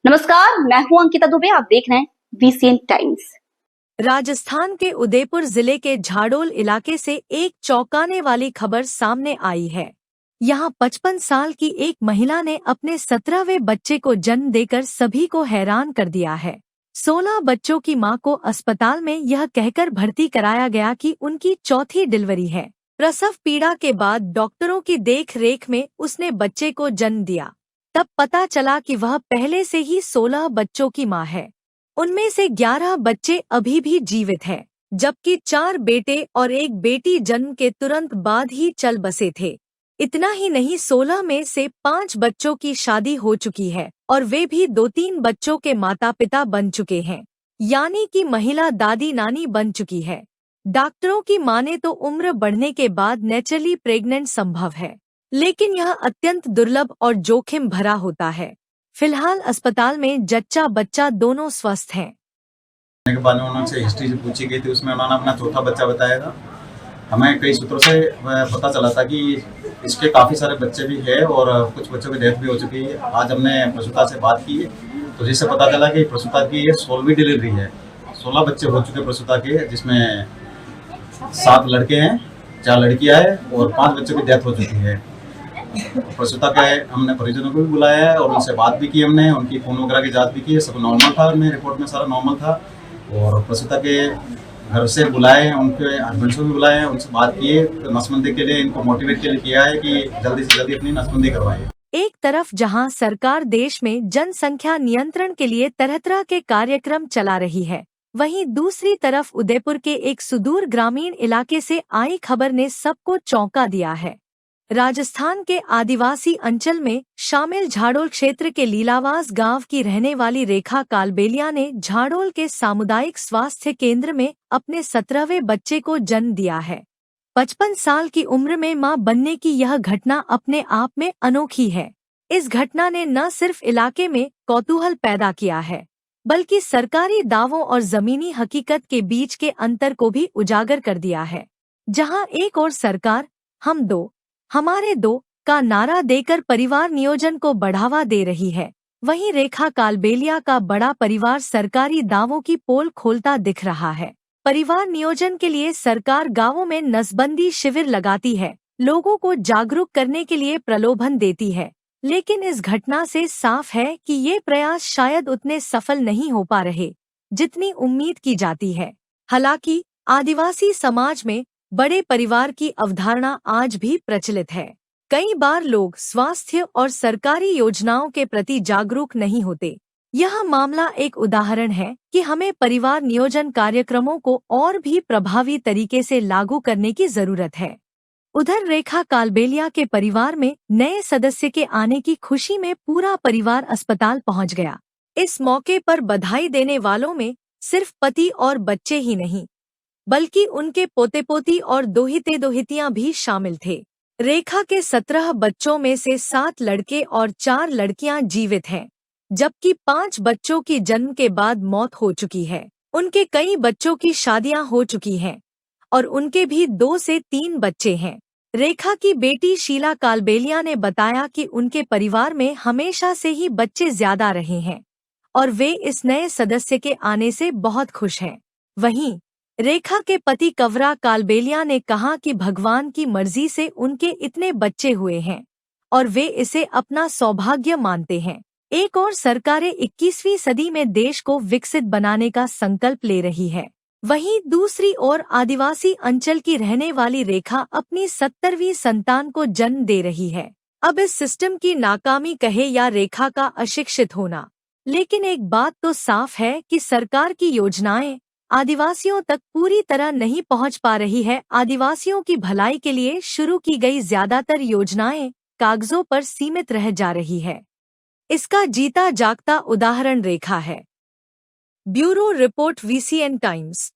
नमस्कार, मैं हूं अंकिता दुबे। आप देख रहे हैं वीसीएन टाइम्स। राजस्थान के उदयपुर जिले के झाडोल इलाके से एक चौंकाने वाली खबर सामने आई है। यहां 55 साल की एक महिला ने अपने 17वें बच्चे को जन्म देकर सभी को हैरान कर दिया है। 16 बच्चों की मां को अस्पताल में यह कहकर भर्ती कराया गया कि उनकी चौथी डिलीवरी है। प्रसव पीड़ा के बाद डॉक्टरों की देख रेख में उसने बच्चे को जन्म दिया। तब पता चला कि वह पहले से ही 16 बच्चों की मां है। उनमें से 11 बच्चे अभी भी जीवित हैं, जबकि 4 बेटे और एक बेटी जन्म के तुरंत बाद ही चल बसे थे। इतना ही नहीं, 16 में से 5 बच्चों की शादी हो चुकी है और वे भी 2-3 बच्चों के माता पिता बन चुके हैं, यानी कि महिला दादी नानी बन चुकी है। डॉक्टरों की माने तो उम्र बढ़ने के बाद नेचुरली प्रेग्नेंट संभव है, लेकिन यह अत्यंत दुर्लभ और जोखिम भरा होता है। फिलहाल अस्पताल में जच्चा बच्चा दोनों स्वस्थ हैं। के बाद में उन्होंने हिस्ट्री जो पूछी गई थी उसमें उन्होंने अपना चौथा बच्चा बताया था। हमें कई सूत्रों से पता चला था कि इसके काफ़ी सारे बच्चे भी हैं और कुछ बच्चों की डेथ भी हो चुकी है। आज हमने प्रसूता से बात की तो जिससे पता चला कि प्रसूता की ये 16वीं डिलीवरी है। 16 बच्चे हो चुके प्रसूता के, जिसमें 7 लड़के हैं, 4 लड़कियाँ हैं और 5 बच्चों की डेथ हो चुकी है। प्रसूता के हमने परिजनों को भी बुलाया है और उनसे बात भी की हमने, उनकी खून वगैरह की जांच भी की है, सब नॉर्मल था, उनमें रिपोर्ट में सारा नॉर्मल था। और प्रसूता के घर से बुलाए हैं, उनके हस्बैंड को भी बुलाए हैं, उनसे बात की है, तो नसबंदी के लिए इनको मोटिवेट के लिए किया है कि जल्दी से जल्दी अपनी नसबंदी करवाइए। एक तरफ जहां सरकार देश में जनसंख्या नियंत्रण के लिए तरह तरह के कार्यक्रम चला रही है, वहीं दूसरी तरफ उदयपुर के एक सुदूर ग्रामीण इलाके से आई खबर ने सबको चौंका दिया है। राजस्थान के आदिवासी अंचल में शामिल झाडोल क्षेत्र के लीलावास गांव की रहने वाली रेखा कालबेलिया ने झाडोल के सामुदायिक स्वास्थ्य केंद्र में अपने 17वें बच्चे को जन्म दिया है। 55 साल की उम्र में मां बनने की यह घटना अपने आप में अनोखी है। इस घटना ने न सिर्फ इलाके में कौतूहल पैदा किया है, बल्कि सरकारी दावों और जमीनी हकीकत के बीच के अंतर को भी उजागर कर दिया है। जहां एक ओर सरकार हम दो हमारे दो का नारा देकर परिवार नियोजन को बढ़ावा दे रही है, वहीं रेखा कालबेलिया का बड़ा परिवार सरकारी दावों की पोल खोलता दिख रहा है। परिवार नियोजन के लिए सरकार गांवों में नसबंदी शिविर लगाती है, लोगों को जागरूक करने के लिए प्रलोभन देती है, लेकिन इस घटना से साफ है कि ये प्रयास शायद उतने सफल नहीं हो पा रहे जितनी उम्मीद की जाती है। हालांकि आदिवासी समाज में बड़े परिवार की अवधारणा आज भी प्रचलित है। कई बार लोग स्वास्थ्य और सरकारी योजनाओं के प्रति जागरूक नहीं होते। यह मामला एक उदाहरण है कि हमें परिवार नियोजन कार्यक्रमों को और भी प्रभावी तरीके से लागू करने की जरूरत है। उधर रेखा कालबेलिया के परिवार में नए सदस्य के आने की खुशी में पूरा परिवार अस्पताल पहुंच गया। इस मौके पर बधाई देने वालों में सिर्फ पति और बच्चे ही नहीं, बल्कि उनके पोते पोती और दोहिते दोहितियां भी शामिल थे। रेखा के 17 बच्चों में से 7 लड़के और 4 लड़कियां जीवित हैं, जबकि 5 बच्चों की जन्म के बाद मौत हो चुकी है। उनके कई बच्चों की शादियां हो चुकी हैं और उनके भी 2 से 3 बच्चे हैं। रेखा की बेटी शीला कालबेलिया ने बताया कि उनके परिवार में हमेशा से ही बच्चे ज्यादा रहे हैं और वे इस नए सदस्य के आने से बहुत खुश हैं। वहीं रेखा के पति कवरा कालबेलिया ने कहा कि भगवान की मर्जी से उनके इतने बच्चे हुए हैं और वे इसे अपना सौभाग्य मानते हैं। एक और सरकारें 21वीं सदी में देश को विकसित बनाने का संकल्प ले रही है, वहीं दूसरी ओर आदिवासी अंचल की रहने वाली रेखा अपनी 70वीं संतान को जन्म दे रही है। अब इस सिस्टम की नाकामी कहे या रेखा का अशिक्षित होना, लेकिन एक बात तो साफ है कि सरकार की योजनाएं आदिवासियों तक पूरी तरह नहीं पहुंच पा रही है। आदिवासियों की भलाई के लिए शुरू की गई ज्यादातर योजनाएं कागजों पर सीमित रह जा रही है। इसका जीता जागता उदाहरण रेखा है। Bureau report VCN times.